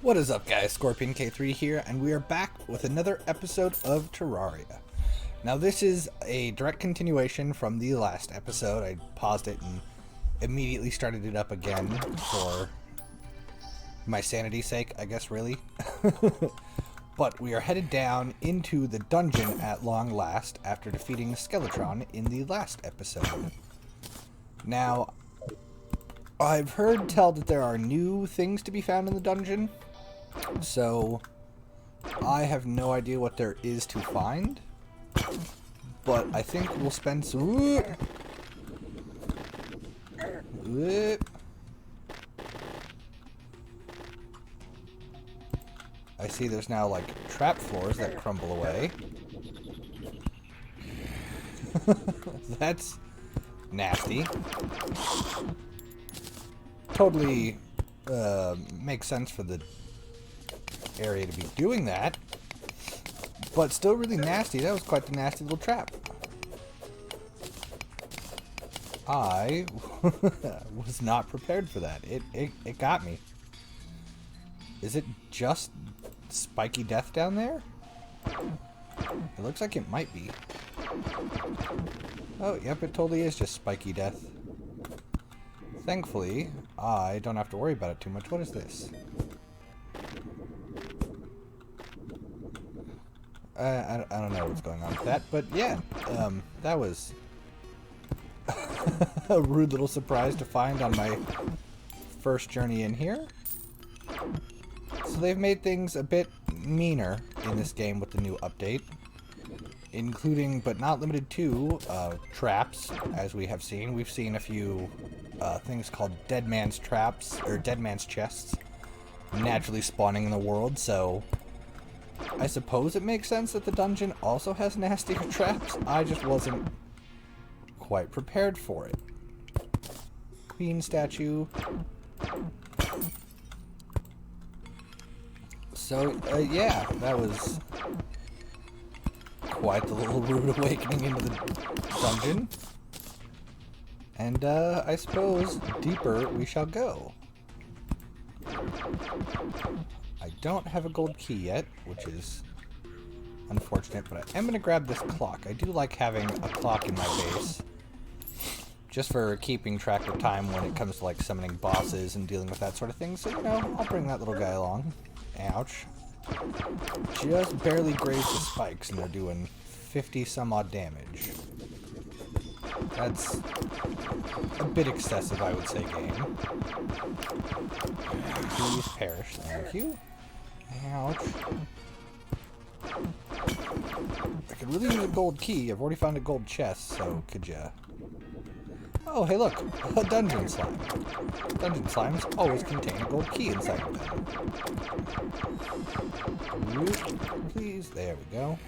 What is up, guys? Scorpion K3 here, and we are back with another episode of Terraria. Now, this is a direct continuation from the last episode. I paused it and immediately started it up again for my sanity's sake, I guess, really. But we are headed down into the dungeon at long last after defeating Skeletron in the last episode. Now, I've heard tell that there are new things to be found in the dungeon, so I have no idea what there is to find, but I think we'll spend some... I see there's now, like, trap floors that crumble away. That's nasty. Totally makes sense for the area to be doing that, but still really nasty. That was quite the nasty little trap. I was not prepared for that. It got me. Is it just spiky death down there? It looks like it might be. Oh, yep, it totally is just spiky death. Thankfully, I don't have to worry about it too much. What is this? I don't know what's going on with that, but yeah, that was a rude little surprise to find on my first journey in here. So they've made things a bit meaner in this game with the new update, including, but not limited to, traps, as we have seen. We've seen a few things called dead man's traps, or dead man's chests, naturally spawning in the world, so I suppose it makes sense that the dungeon also has nastier traps. I just wasn't quite prepared for it. Queen statue. So, yeah, that was quite the little rude awakening into the dungeon. And, I suppose, deeper we shall go. I don't have a gold key yet, which is unfortunate, but I am going to grab this clock. I do like having a clock in my base, just for keeping track of time when it comes to, like, summoning bosses and dealing with that sort of thing. So, you know, I'll bring that little guy along. Ouch. Just barely grazed the spikes, and they're doing 50 some odd damage. That's a bit excessive, I would say, game. Please perish. Thank you. Ouch. I could really use a gold key. I've already found a gold chest, so could ya... Oh, hey look! A dungeon slime. Dungeon slimes always contain a gold key inside of them. Please, there we go.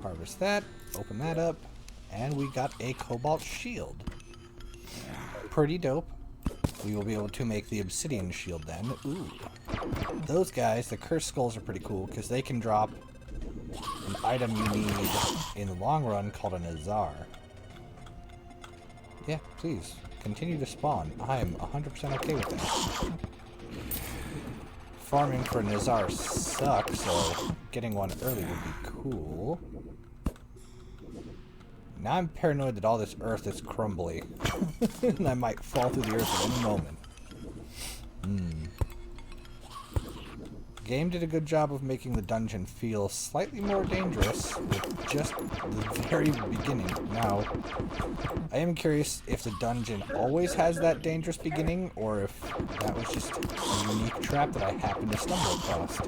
Harvest that, open that up, and we got a Cobalt Shield. Pretty dope. We will be able to make the Obsidian Shield then. Ooh. Those guys, the Cursed Skulls, are pretty cool because they can drop an item you need in the long run called a Nazar. Yeah, please, continue to spawn. I am 100% okay with that. Farming for Nazar sucks, so getting one early would be cool. Now I'm paranoid that all this earth is crumbly, and I might fall through the earth at any moment. The game did a good job of making the dungeon feel slightly more dangerous with just the very beginning. Now, I am curious if the dungeon always has that dangerous beginning, or if that was just a unique trap that I happened to stumble across.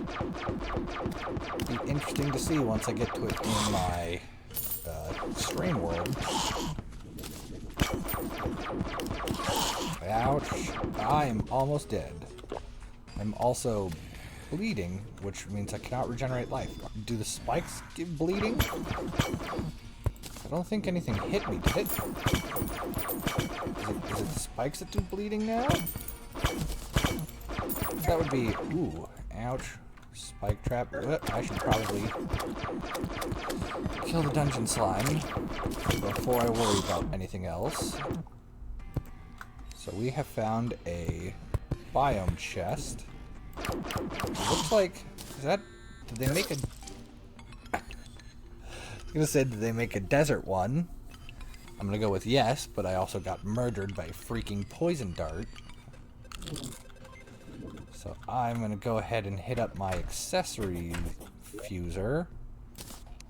It'd be interesting to see once I get to it in my stream world. Ouch. I am almost dead. I'm also bleeding, which means I cannot regenerate life. Do the spikes give bleeding? I don't think anything hit me, did it? Is it the spikes that do bleeding now? That would be... Ooh, ouch. Spike trap. I should probably kill the dungeon slime before I worry about anything else. So we have found a biome chest. Looks like... Is that... Did they make a... I was gonna say, did they make a desert one? I'm gonna go with yes, but I also got murdered by a freaking poison dart. So I'm gonna go ahead and hit up my accessory fuser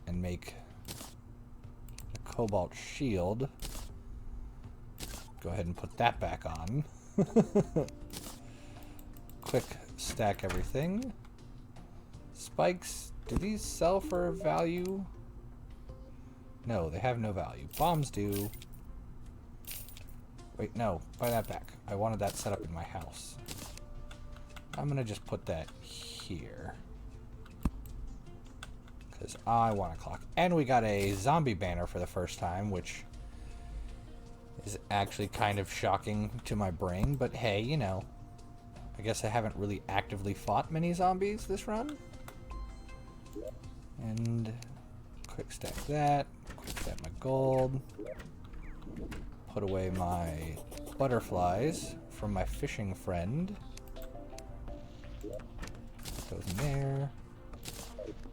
and make the Cobalt Shield. Go ahead and put that back on. Quick stack everything. Spikes, do these sell for value? No, they have no value. Bombs do. Wait, no, buy that back. I wanted that set up in my house. I'm gonna just put that here. Because I want a clock. And we got a zombie banner for the first time, which is actually kind of shocking to my brain. But hey, you know, I guess I haven't really actively fought many zombies this run. And quick stack that. Quick stack my gold. Put away my butterflies from my fishing friend. Goes in there.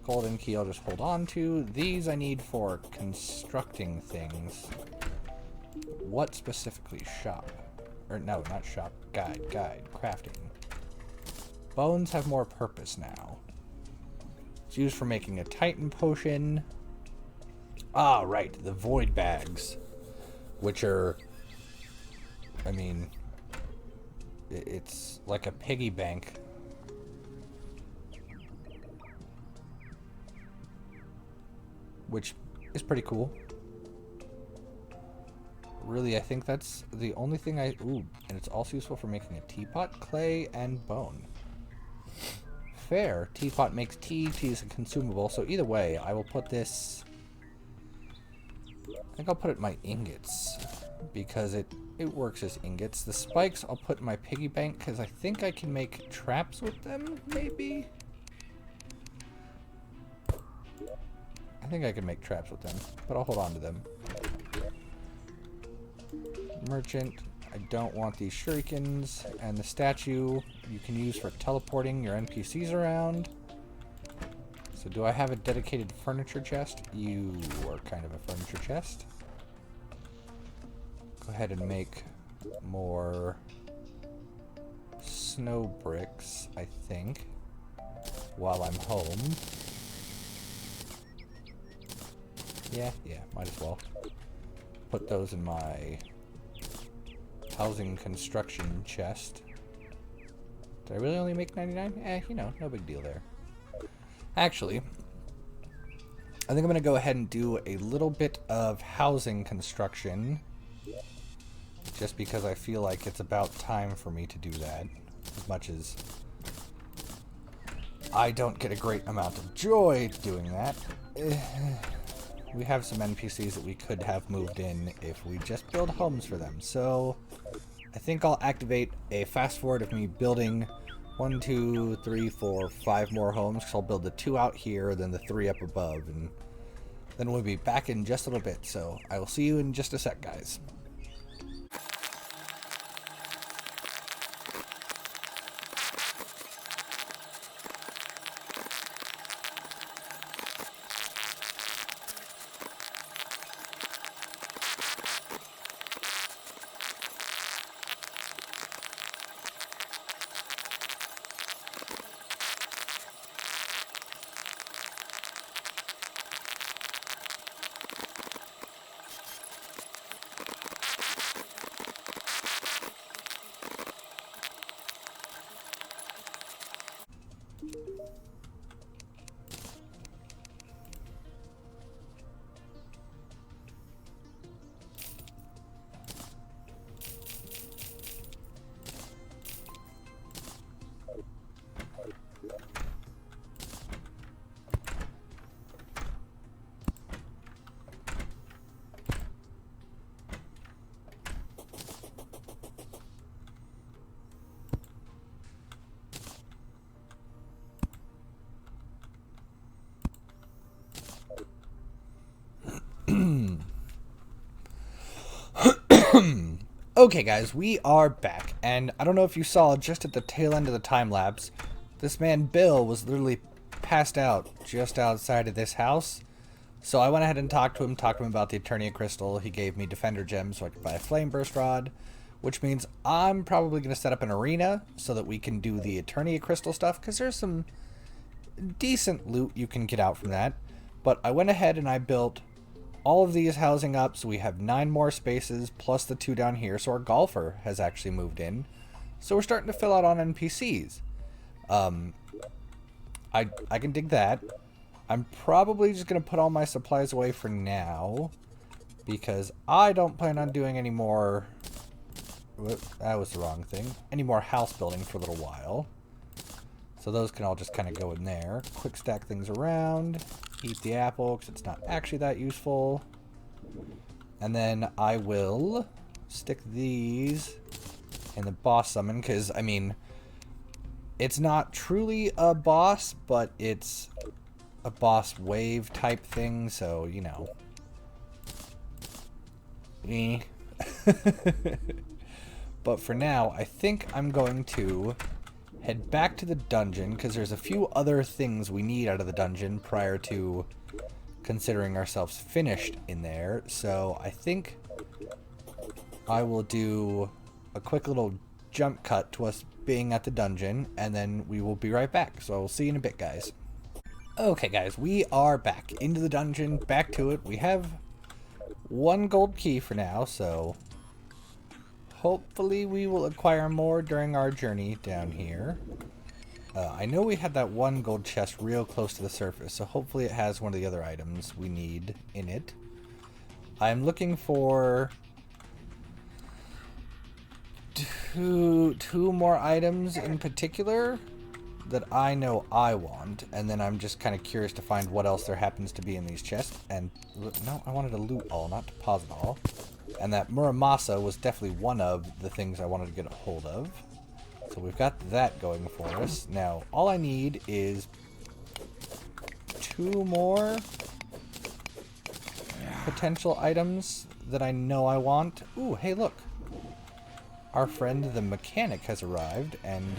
Golden key I'll just hold on to. These I need for constructing things. What specifically? Shop. Or no, not shop. Guide. Crafting. Bones have more purpose now. It's used for making a Titan potion. Ah, right. The void bags. Which are... I mean... It's like a piggy bank. Which is pretty cool. Really, I think that's the only thing I... Ooh, and it's also useful for making a teapot, clay, and bone. Fair. Teapot makes tea. Tea is a consumable. So either way, I will put this... I think I'll put it in my ingots. Because it works as ingots. The spikes I'll put in my piggy bank because I think I can make traps with them, maybe? I think I can make traps with them, but I'll hold on to them. Merchant. I don't want these shurikens. And the statue you can use for teleporting your NPCs around. So do I have a dedicated furniture chest? You are kind of a furniture chest. Go ahead and make more snow bricks, I think, while I'm home. Yeah, might as well. Put those in my housing construction chest. Did I really only make 99? You know, no big deal there. Actually, I think I'm going to go ahead and do a little bit of housing construction. Just because I feel like it's about time for me to do that. As much as I don't get a great amount of joy doing that. We have some NPCs that we could have moved in if we just build homes for them. So I think I'll activate a fast forward of me building 1, 2, 3, 4, 5 more homes. So I'll build the 2 out here, then the 3 up above, and then we'll be back in just a little bit. So I will see you in just a sec, guys. Okay guys, we are back, and I don't know if you saw just at the tail end of the time lapse, This man Bill was literally passed out just outside of this house. So I went ahead and talked to him about the Eternia Crystal. He gave me Defender Gems so I could buy a Flame Burst Rod, which means I'm probably going to set up an arena so that we can do the Eternia Crystal stuff, because there's some decent loot you can get out from that. But I went ahead and I built all of these housing up, so we have 9 more spaces plus the 2 down here. So our golfer has actually moved in. So we're starting to fill out on NPCs. I can dig that. I'm probably just going to put all my supplies away for now, because I don't plan on doing any more... Whoop, that was the wrong thing. Any more house building for a little while. So those can all just kind of go in there. Quick stack things around. Eat the apple, because it's not actually that useful. And then I will stick these in the boss summon, because, I mean, it's not truly a boss, but it's a boss wave type thing, so, you know. But for now, I think I'm going to head back to the dungeon, because there's a few other things we need out of the dungeon prior to considering ourselves finished in there. So I think I will do a quick little jump cut to us being at the dungeon, and then we will be right back. So I'll see you in a bit, guys. Okay, guys, we are back into the dungeon, back to it. We have 1 gold key for now, so hopefully we will acquire more during our journey down here. I know we had that 1 gold chest real close to the surface, so hopefully it has one of the other items we need in it. I'm looking for two more items in particular that I know I want, and then I'm just kind of curious to find what else there happens to be in these chests. And no, I wanted to loot all, not deposit all. And that Muramasa was definitely one of the things I wanted to get a hold of. So we've got that going for us. Now, all I need is 2 more potential items that I know I want. Ooh, hey, look. Our friend the mechanic has arrived, and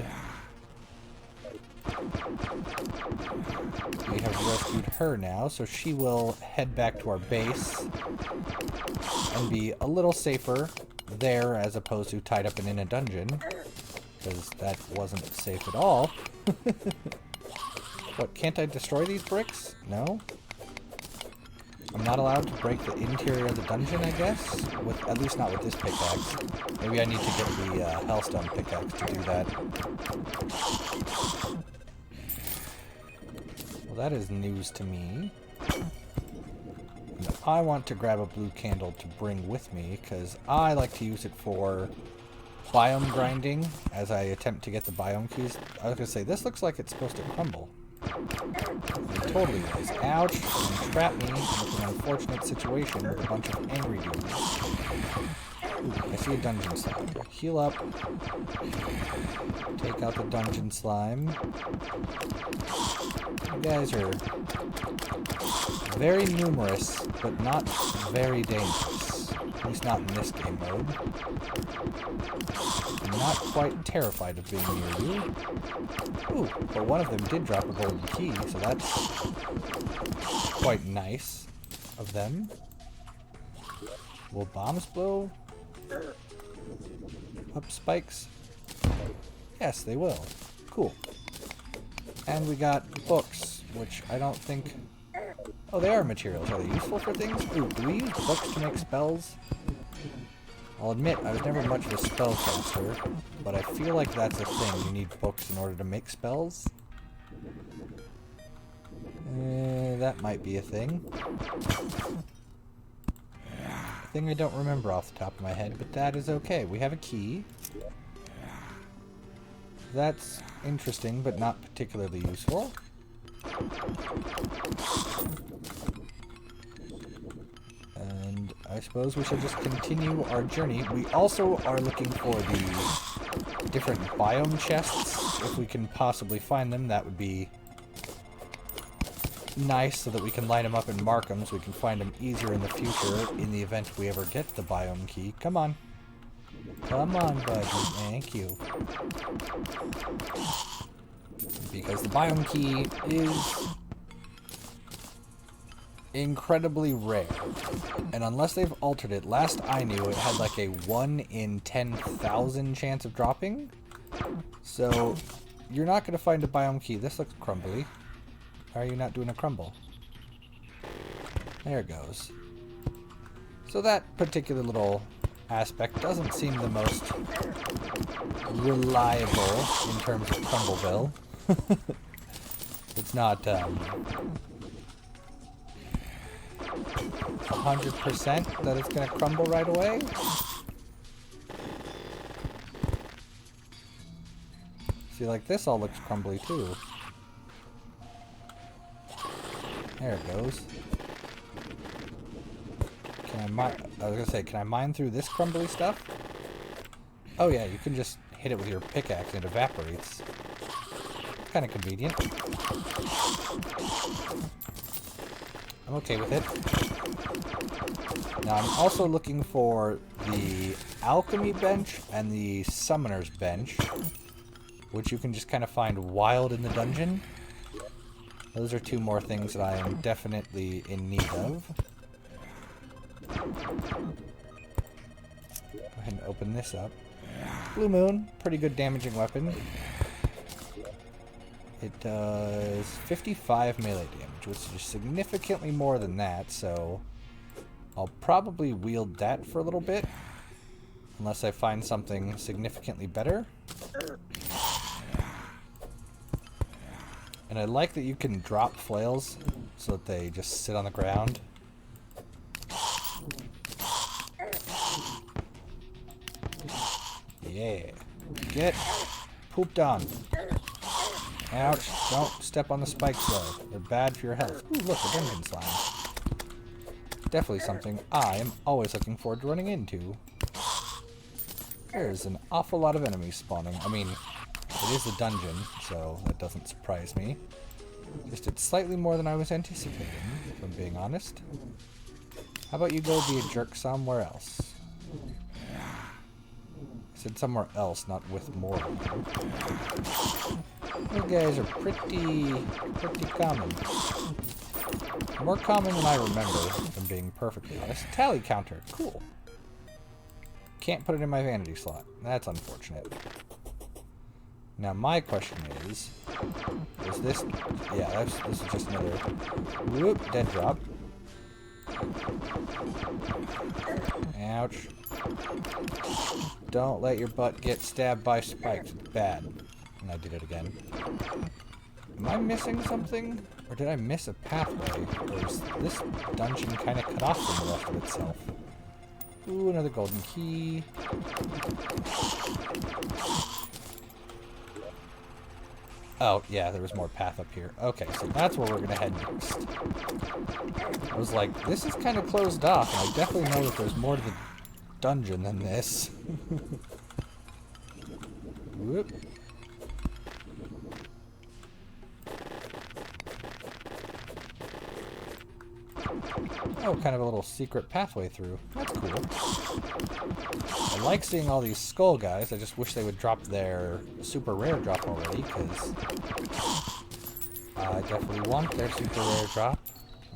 we have rescued her now, so she will head back to our base and be a little safer there as opposed to tied up and in a dungeon, because that wasn't safe at all. What, can't I destroy these bricks? No? I'm not allowed to break the interior of the dungeon, I guess? At least not with this pickaxe. Maybe I need to get the Hellstone pickaxe to do that. Well, that is news to me. And I want to grab a blue candle to bring with me, because I like to use it for biome grinding as I attempt to get the biome keys. I was going to say, this looks like it's supposed to crumble. It totally is. Ouch! And trap me into an unfortunate situation with a bunch of angry dudes. Ooh, I see a dungeon slime. Heal up. Take out the dungeon slime. You guys are very numerous, but not very dangerous. At least not in this game mode. I'm not quite terrified of being near you. Ooh, but one of them did drop a golden key, so that's quite nice of them. Will bombs blow up spikes? Yes, they will. Cool. And we got books, which I don't think... Oh, they are materials. Are they useful for things? Ooh, do we use books to make spells? I'll admit, I was never much of a spellcaster, but I feel like that's a thing. You need books in order to make spells. That might be a thing. A thing I don't remember off the top of my head, but that is okay. We have a key. That's interesting, but not particularly useful. And I suppose we should just continue our journey. We also are looking for the different biome chests. If we can possibly find them, that would be nice, so that we can line them up and mark them so we can find them easier in the future in the event we ever get the biome key. Come on. Come on, buddy. Thank you. because the biome key is incredibly rare. And unless they've altered it, last I knew it had like a 1 in 10,000 chance of dropping. So you're not going to find a biome key. This looks crumbly. Why are you not doing a crumble? There it goes. So that particular little aspect doesn't seem the most reliable in terms of Crumbleville. It's not 100% that it's going to crumble right away. See, like this all looks crumbly too. There it goes. I was gonna say, can I mine through this crumbly stuff? Oh yeah, you can just hit it with your pickaxe and it evaporates. Kind of convenient. I'm okay with it. Now I'm also looking for the alchemy bench and the summoner's bench, which you can just kind of find wild in the dungeon. Those are 2 more things that I am definitely in need of. Go ahead and open this up. Blue Moon, pretty good damaging weapon. It does 55 melee damage, which is significantly more than that, so I'll probably wield that for a little bit, unless I find something significantly better. And I like that you can drop flails so that they just sit on the ground. Yeah. Get pooped on. Ouch. Don't step on the spikes though. They're bad for your health. Ooh, look, a dungeon slime. Definitely something I am always looking forward to running into. There's an awful lot of enemies spawning. I mean, it is a dungeon, so that doesn't surprise me. Just it's slightly more than I was anticipating, if I'm being honest. How about you go be a jerk somewhere else? I said somewhere else, not with more. You guys are pretty common. More common than I remember, if I'm being perfectly honest. Tally counter, cool. Can't put it in my vanity slot. That's unfortunate. Now my question is this? Yeah, this is just another whoop, dead drop. Ouch. Don't let your butt get stabbed by spikes. It's bad. And I did it again. Am I missing something? Or did I miss a pathway? Or is this dungeon kind of cut off from the rest of itself? Ooh, another golden key. Oh, yeah, there was more path up here. Okay, so that's where we're going to head next. I was like, this is kind of closed off, and I definitely know that there's more to the dungeon than this. Whoop. Oh, kind of a little secret pathway through. That's cool. I like seeing all these skull guys. I just wish they would drop their super rare drop already, because I definitely want their super rare drop,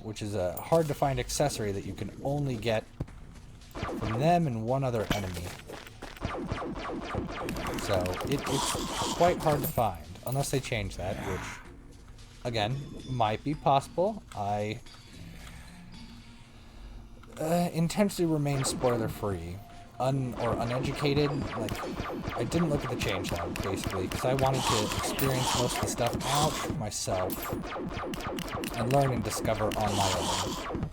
which is a hard to find accessory that you can only get from them and one other enemy. So it's quite hard to find, unless they change that, which, again, might be possible. I intentionally remain spoiler-free, or uneducated. Like, I didn't look at the changelog, basically, because I wanted to experience most of the stuff out myself and learn and discover on my own.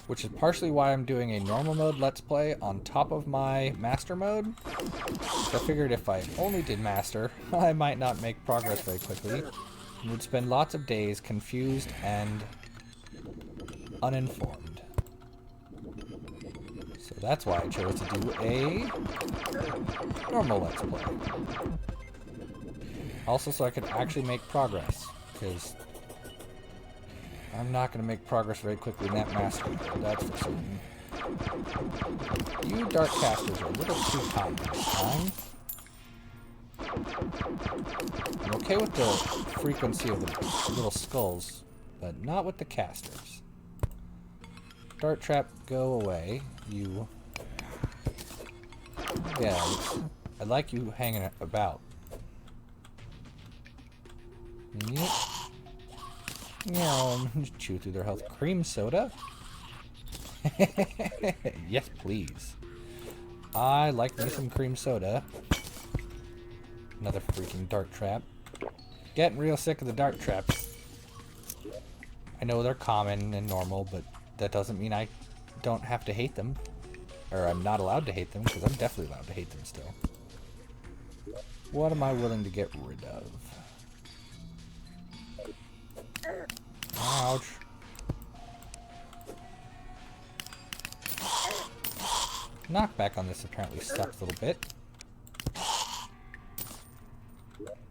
Which is partially why I'm doing a normal mode Let's Play on top of my master mode. So I figured if I only did master, I might not make progress very quickly, and would spend lots of days confused and uninformed. So that's why I chose to do a normal Let's Play. Also so I could actually make progress, because I'm not going to make progress very quickly in that master mode, that's for certain. You dark casters are a little too common this time. I'm okay with the frequency of the little skulls, but not with the casters. Dart trap, go away. You... Yeah, I like you hanging about. Yep. Yeah, chew through their health. Cream soda? Yes, please. I like me some cream soda. Another freaking dart trap. Getting real sick of the dart traps. I know they're common and normal, but that doesn't mean I don't have to hate them. Or I'm not allowed to hate them, because I'm definitely allowed to hate them still. What am I willing to get rid of? Ouch. Knockback on this apparently sucks a little bit.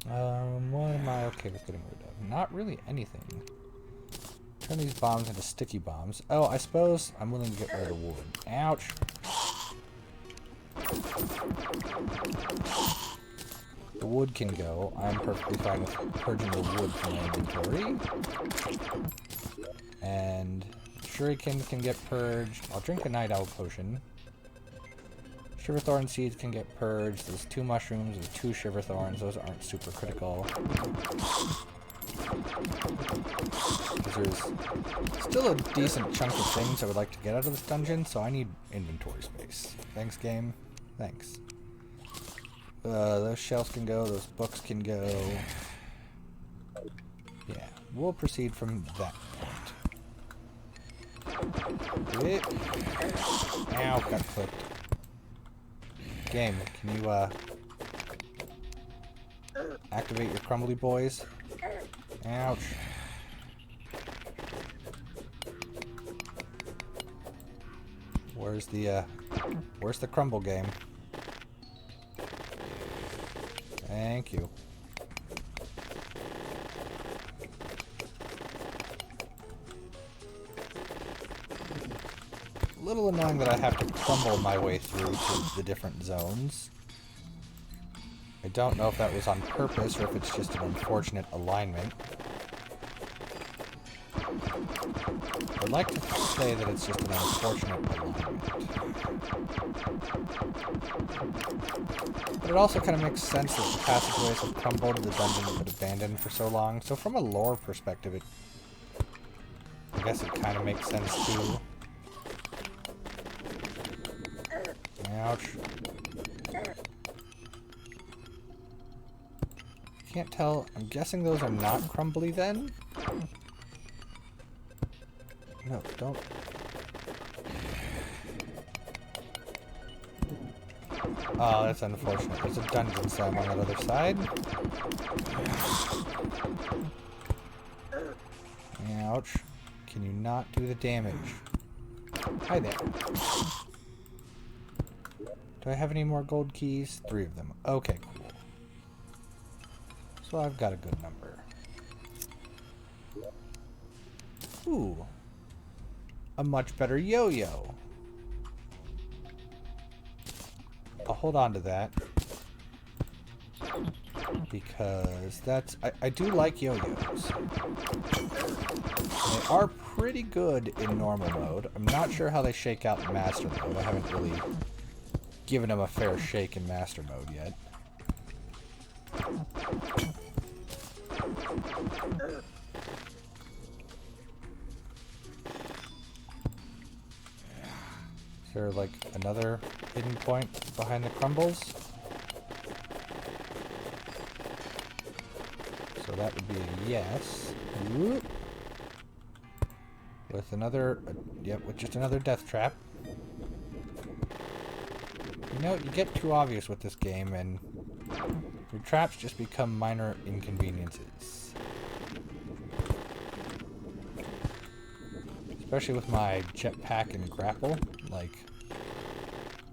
What am I okay with getting rid of? Not really anything. Turn these bombs into sticky bombs. Oh, I suppose I'm willing to get rid of the wood. Ouch. The wood can go. I'm perfectly fine with purging the wood from my inventory. And shuriken can get purged. I'll drink a night owl potion. Shiverthorn seeds can get purged. There's 2 mushrooms, there's 2 shiverthorns. Those aren't super critical. There's still a decent chunk of things I would like to get out of this dungeon, so I need inventory space. Thanks, game. Thanks. Those shelves can go, those books can go. Yeah, we'll proceed from that point. Ow, got clipped. Game, can you, activate your crumbly boys? Ouch. Where's the crumble game? Thank you. A little annoying that I have to crumble my way through to the different zones. I don't know if that was on purpose or if it's just an unfortunate alignment. I'd like to say that it's just an unfortunate alignment. But it also kind of makes sense that the passageways have crumbled, the dungeon has been abandoned for so long. So from a lore perspective, I guess it kind of makes sense too. Ouch. Can't tell. I'm guessing those are not crumbly then? No, don't. Oh, that's unfortunate. There's a dungeon slime on that other side. Ouch. Can you not do the damage? Hi there. Do I have any more gold keys? 3 of them. Okay, cool. So I've got a good number. Ooh. A much better yo-yo. I'll hold on to that. Because that's... I do like yo-yos. They are pretty good in normal mode. I'm not sure how they shake out in master mode. I haven't really given them a fair shake in master mode yet. Is there like another hidden point behind the crumbles? So that would be a yes. Whoop. With another, yep, with just another death trap. You know, you get too obvious with this game and your traps just become minor inconveniences. Especially with my jetpack and grapple, like,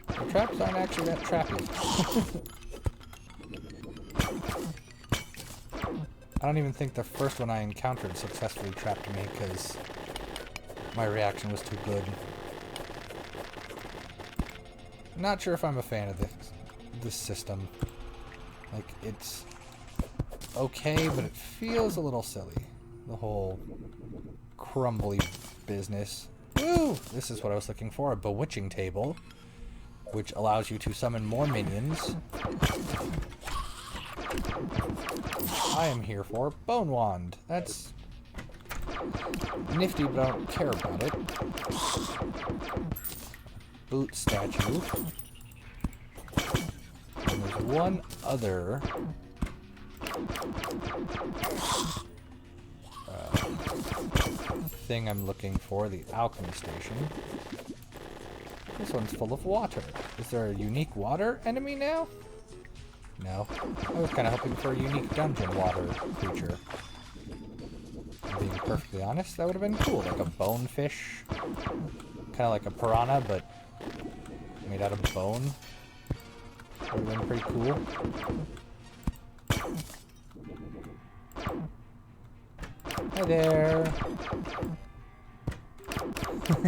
the traps aren't actually that trappy. I don't even think the first one I encountered successfully trapped me because my reaction was too good. I'm not sure if I'm a fan of this system. Like, it's okay, but it feels a little silly. The whole crumbly business. Woo! This is what I was looking for, a bewitching table, which allows you to summon more minions. I am here for Bone Wand. That's nifty, but I don't care about it. Boot statue. And there's one other thing I'm looking for, the alchemy station. This one's full of water. Is there a unique water enemy now? No. I was kind of hoping for a unique dungeon water creature. Being perfectly honest, that would have been cool. Like a bonefish. Kind of like a piranha, but made out of bone. Would have been pretty cool. Hi there.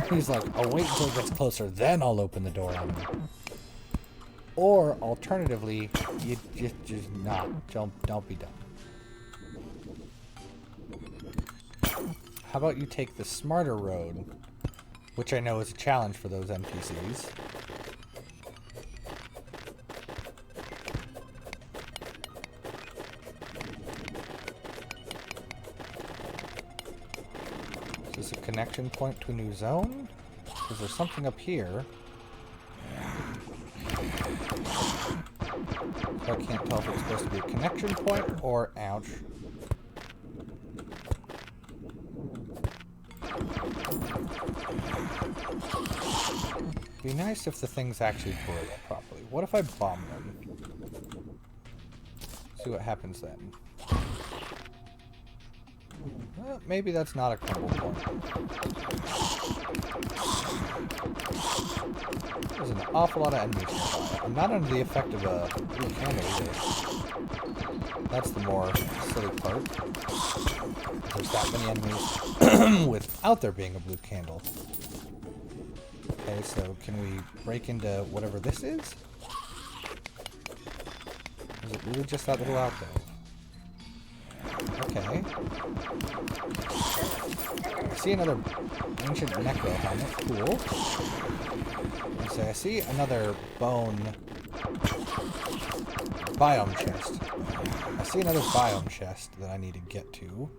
He's like, I'll wait until it gets closer, then I'll open the door on him. Or alternatively, you just not. Don't be dumb. How about you take the smarter road, which I know is a challenge for those NPCs. Is this a connection point to a new zone? Because there's something up here. So I can't tell if it's supposed to be a connection point or... ouch. Be nice if the things actually work properly. What if I bomb them? See what happens then. Well, maybe that's not a crumble point. There's an awful lot of enemies nearby. I'm not under the effect of a blue candle either. That's the more silly part. There's that many enemies without there being a blue candle. Okay, so can we break into whatever this is? Is it really just that little alcove? Okay. I see another ancient necro helmet. Cool. So I see another bone biome chest. I see another biome chest that I need to get to.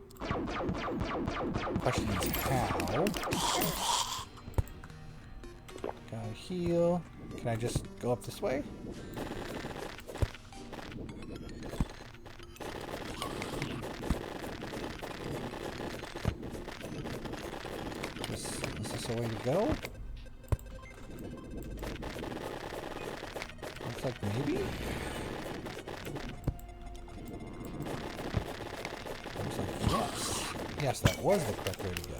Question is how? Gotta heal. Can I just go up this way? Is this a way to go? Looks like maybe? Looks like yes. Yes, that was the correct way to go.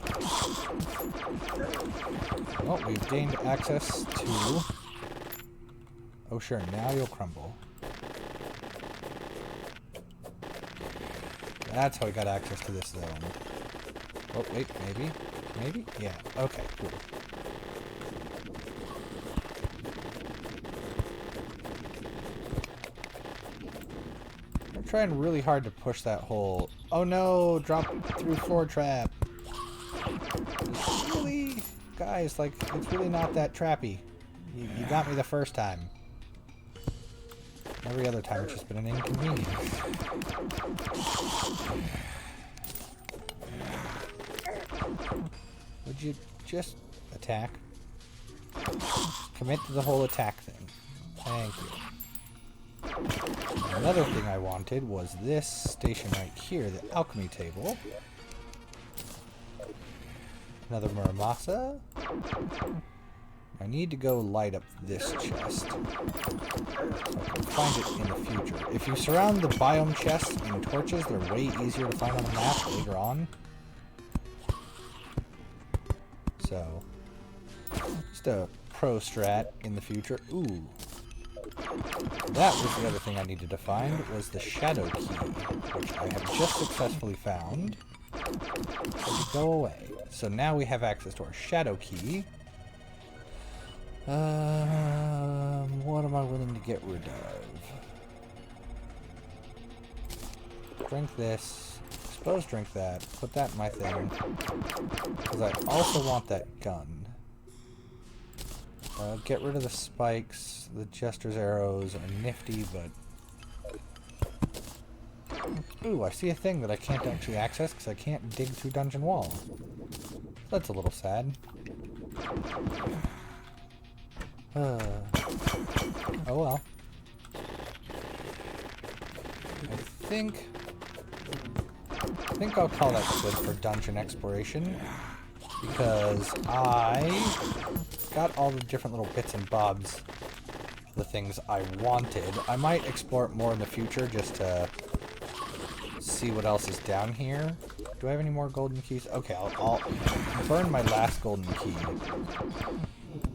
Well, we've gained access to... Oh sure, now you'll crumble. That's how we got access to this zone. Oh, wait, maybe? Maybe? Yeah, okay, cool. I'm trying really hard to push that hole. Oh no, drop through 4 trap. It's really, guys, like, it's really not that trappy. You got me the first time. Every other time it's just been an inconvenience. Would you just attack? Commit to the whole attack thing. Thank you. Another thing I wanted was this station right here, the alchemy table. Another Muramasa. I need to go light up this chest so I can find it in the future. If you surround the biome chests in torches, they're way easier to find on the map later on. So, just a pro strat in the future. Ooh. That was the other thing I needed to find, was the shadow key, which I have just successfully found. Go away. So now we have access to our shadow key. What am I willing to get rid of? drink this, expose drink that, put that in my thing, because I also want that gun. Get rid of the spikes. The Jester's arrows are nifty, but... Ooh, I see a thing that I can't actually access because I can't dig through dungeon wall. That's a little sad. Oh well. I think I'll call that good for dungeon exploration, because I got all the different little bits and bobs of the things I wanted. I might explore it more in the future just to see what else is down here. Do I have any more golden keys? Okay, I'll burn my last golden key.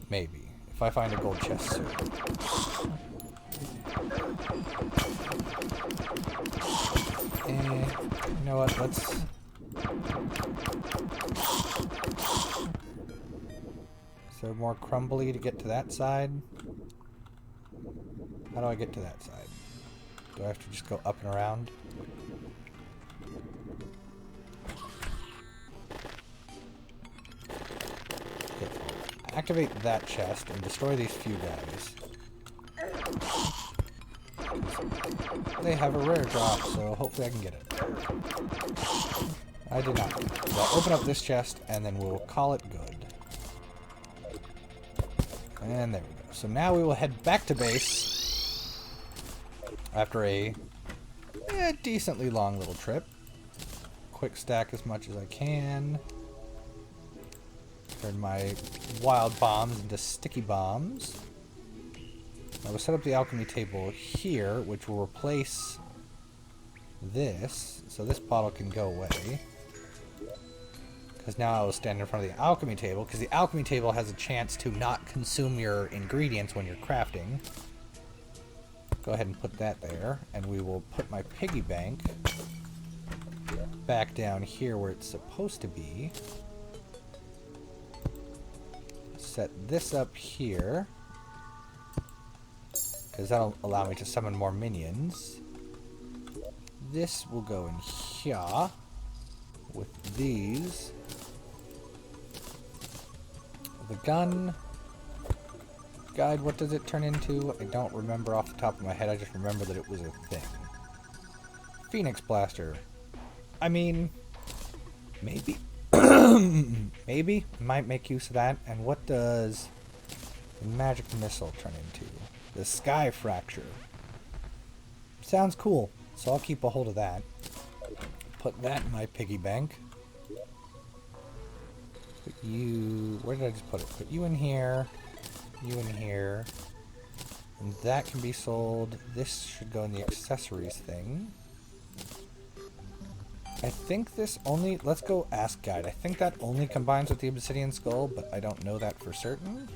Maybe. If I find a gold chest soon. You know what, let's... Is there more crumbly to get to that side? How do I get to that side? Do I have to just go up and around? Okay. Activate that chest and destroy these few guys. They have a rare drop, so hopefully I can get it. I did not. So I'll open up this chest, and then we'll call it good. And there we go. So now we will head back to base after a decently long little trip. Quick stack as much as I can. Turn my wild bombs into sticky bombs. I will set up the alchemy table here, which will replace this, so this bottle can go away. Because now I will stand in front of the alchemy table, because the alchemy table has a chance to not consume your ingredients when you're crafting. Go ahead and put that there, and we will put my piggy bank back down here where it's supposed to be. Set this up here, because that'll allow me to summon more minions. This will go in here with these. The gun guide, what does it turn into? I don't remember off the top of my head. I just remember that it was a thing. Phoenix Blaster. I mean, maybe. Maybe. Might make use of that. And what does the magic missile turn into? The Sky Fracture. Sounds cool. So I'll keep a hold of that. Put that in my piggy bank. Put you... Where did I just put it? Put you in here. You in here. And that can be sold. This should go in the accessories thing. I think this only... Let's go ask guide. I think that only combines with the obsidian skull, but I don't know that for certain.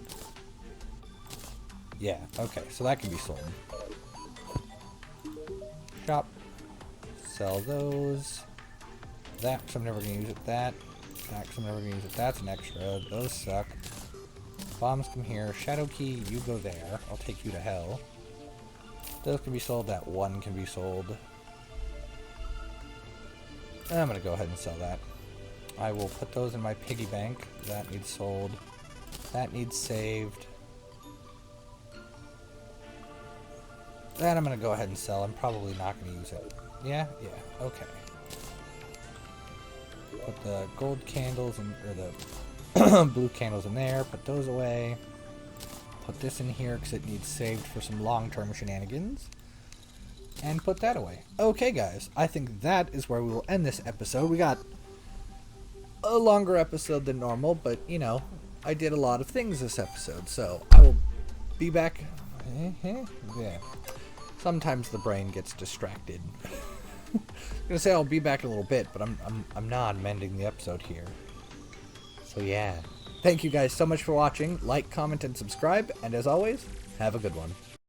Yeah, okay. So that can be sold. Shop. Sell those. That, because I'm never going to use it. That, because I'm never going to use it. That's an extra. Those suck. Bombs come here. Shadow key, you go there. I'll take you to hell. Those can be sold. That one can be sold. I'm going to go ahead and sell that. I will put those in my piggy bank. That needs sold. That needs saved. That I'm going to go ahead and sell. I'm probably not going to use it. Yeah? Yeah. Okay. Put the gold candles in, or the blue candles in there. Put those away. Put this in here because it needs saved for some long-term shenanigans. And put that away. Okay, guys. I think that is where we will end this episode. We got a longer episode than normal, but, you know, I did a lot of things this episode. So, I will be back. Yeah. Sometimes the brain gets distracted. I'm gonna say I'll be back in a little bit, but I'm not mending the episode here. So yeah. Thank you guys so much for watching. Like, comment, and subscribe. And as always, have a good one.